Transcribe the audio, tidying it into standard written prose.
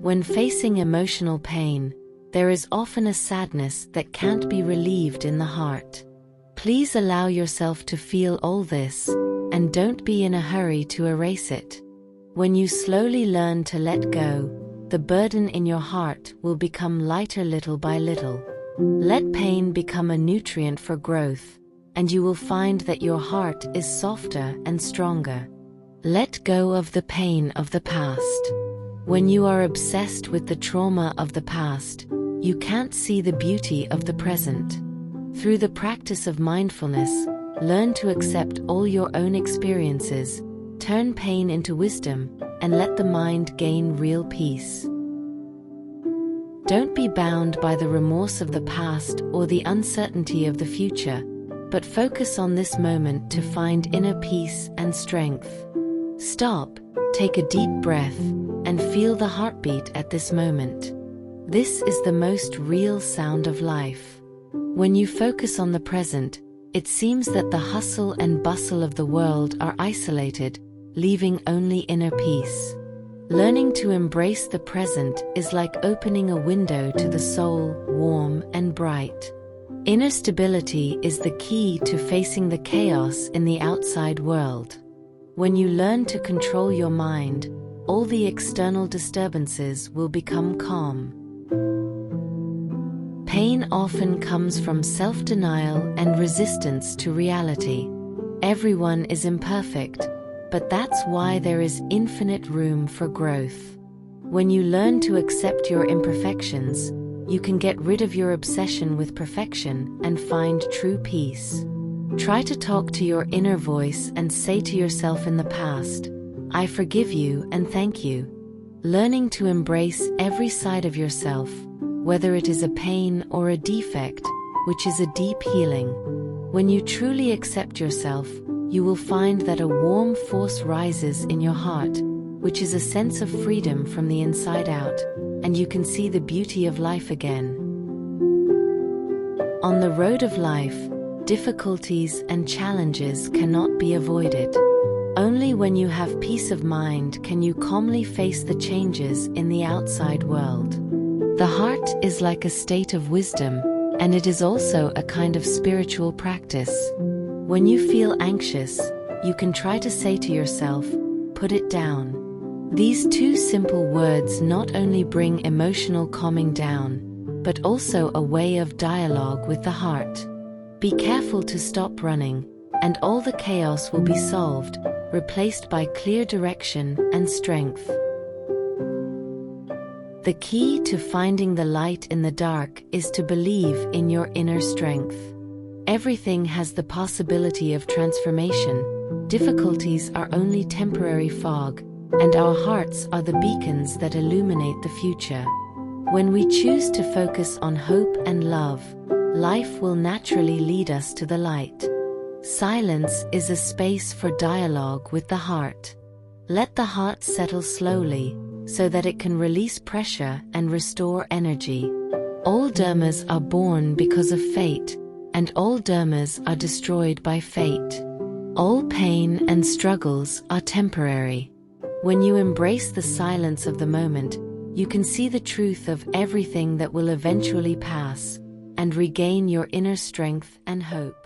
When facing emotional pain, there is often a sadness that can't be relieved in the heart. Please allow yourself to feel all this, and don't be in a hurry to erase it. When you slowly learn to let go, the burden in your heart will become lighter little by little. Let pain become a nutrient for growth, and you will find that your heart is softer and stronger. Let go of the pain of the past. When you are obsessed with the trauma of the past, you can't see the beauty of the present. Through the practice of mindfulness, learn to accept all your own experiences, turn pain into wisdom, and let the mind gain real peace. Don't be bound by the remorse of the past or the uncertainty of the future, but focus on this moment to find inner peace and strength. Stop, take a deep breath, and feel the heartbeat at this moment. This is the most real sound of life. When you focus on the present, it seems that the hustle and bustle of the world are isolated, leaving only inner peace. Learning to embrace the present is like opening a window to the soul, warm and bright. Inner stability is the key to facing the chaos in the outside world. When you learn to control your mind, all the external disturbances will become calm. Pain often comes from self-denial and resistance to reality. Everyone is imperfect, but that's why there is infinite room for growth. When you learn to accept your imperfections, you can get rid of your obsession with perfection and find true peace. Try to talk to your inner voice and say to yourself in the past, "I forgive you and thank you." Learning to embrace every side of yourself, whether it is a pain or a defect, which is a deep healing. When you truly accept yourself, you will find that a warm force rises in your heart, which is a sense of freedom from the inside out, and you can see the beauty of life again. On the road of life, difficulties and challenges cannot be avoided. Only when you have peace of mind can you calmly face the changes in the outside world. The heart is like a state of wisdom, and it is also a kind of spiritual practice. When you feel anxious, you can try to say to yourself, "Put it down." These two simple words not only bring emotional calming down, but also a way of dialogue with the heart. Be careful to stop running, and all the chaos will be solved, replaced by clear direction and strength. The key to finding the light in the dark is to believe in your inner strength. Everything has the possibility of transformation. Difficulties are only temporary fog, and our hearts are the beacons that illuminate the future. When we choose to focus on hope and love, life will naturally lead us to the light. Silence is a space for dialogue with the heart. Let the heart settle slowly, so that it can release pressure and restore energy. All dharmas are born because of fate, and all dharmas are destroyed by fate. All pain and struggles are temporary. When you embrace the silence of the moment, you can see the truth of everything that will eventually pass, and regain your inner strength and hope.